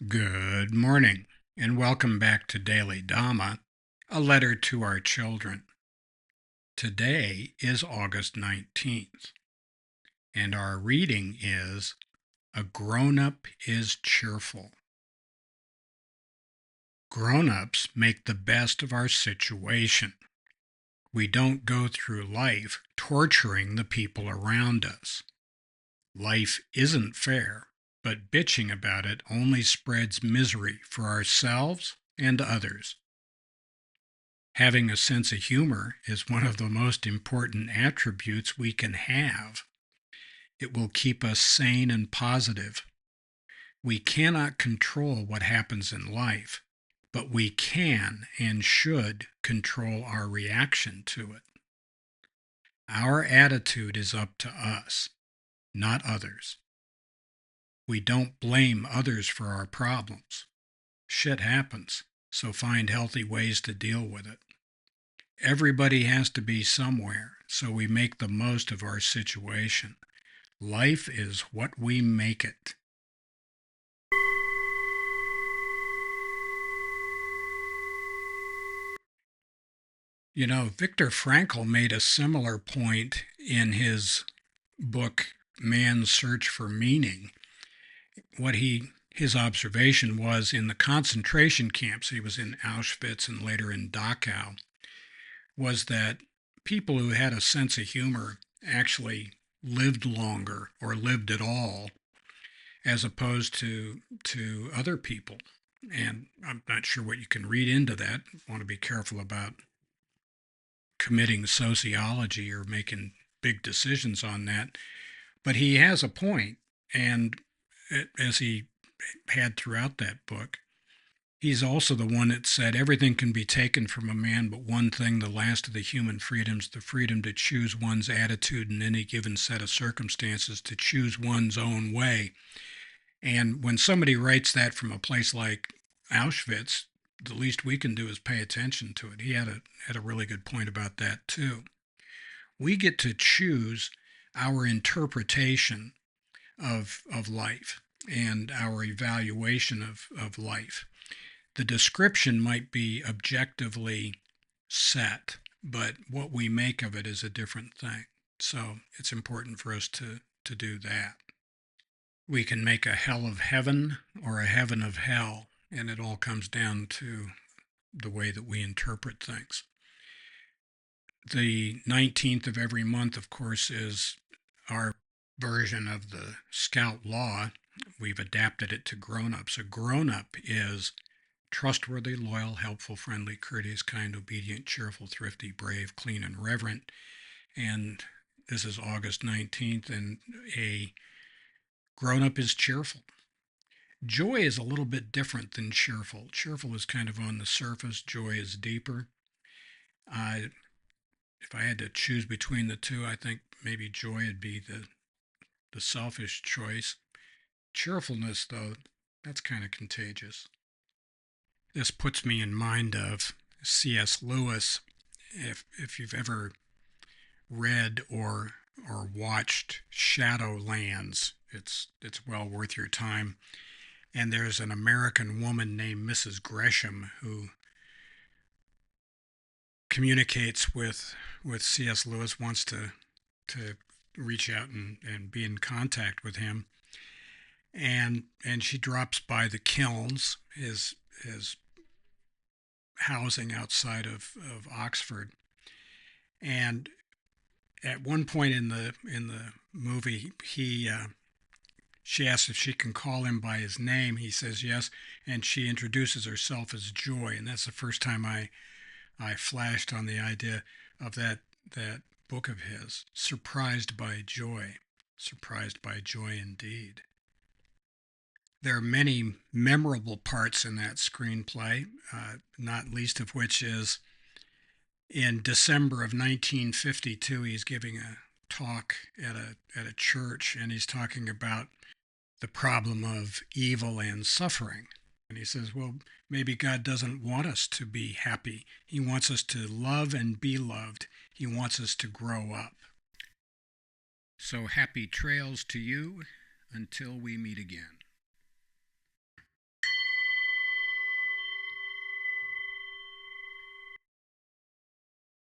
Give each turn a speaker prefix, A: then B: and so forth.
A: Good morning, and welcome back to Daily Dhamma, a letter to our children. Today is August 19th, and our reading is A Grown-Up is Cheerful. Grown-ups make the best of our situation. We don't go through life torturing the people around us. Life isn't fair, but bitching about it only spreads misery for ourselves and others. Having a sense of humor is one of the most important attributes we can have. It will keep us sane and positive. We cannot control what happens in life, but we can and should control our reaction to it. Our attitude is up to us, not others. We don't blame others for our problems. Shit happens, so find healthy ways to deal with it. Everybody has to be somewhere, so we make the most of our situation. Life is what we make it. You know, Viktor Frankl made a similar point in his book, Man's Search for Meaning. His observation was in the concentration camps, he was in Auschwitz and later in Dachau, was that people who had a sense of humor actually lived longer or lived at all as opposed to other people. And I'm not sure what you can read into that. I want to be careful about committing sociology or making big decisions on that. But he has a point, and as he had throughout that book, he's also the one that said everything can be taken from a man, but one thing, the last of the human freedoms, the freedom to choose one's attitude in any given set of circumstances, to choose one's own way. And when somebody writes that from a place like Auschwitz, the least we can do is pay attention to it. He had a really good point about that too. We get to choose our interpretation of life and our evaluation of life. The description might be objectively set, but what we make of it is a different thing. So it's important for us to do that. We can make a hell of heaven or a heaven of hell, and it all comes down to the way that we interpret things. The 19th of every month, of course, is our version of the Scout Law. We've adapted it to grown-ups. A grown-up is trustworthy, loyal, helpful, friendly, courteous, kind, obedient, cheerful, thrifty, brave, clean, and reverent. And this is August 19th, and a grown-up is cheerful. Joy is a little bit different than cheerful. Cheerful is kind of on the surface. Joy is deeper. If I had to choose between the two, I think maybe joy would be the selfish choice. Cheerfulness, though, that's kind of contagious. This puts me in mind of C.S. Lewis. If you've ever read or watched Shadowlands, it's well worth your time. And there's an American woman named Mrs. Gresham who communicates with C.S. Lewis, wants to reach out and be in contact with him. And she drops by the kilns, his housing outside of Oxford. And at one point in the movie, she asks if she can call him by his name. He says yes, and she introduces herself as Joy, and that's the first time I flashed on the idea of that book of his, Surprised by Joy. Surprised by Joy indeed. There are many memorable parts in that screenplay, not least of which is in December of 1952, he's giving a talk at a church, and he's talking about the problem of evil and suffering. And he says, well, maybe God doesn't want us to be happy. He wants us to love and be loved. He wants us to grow up. So happy trails to you until we meet again.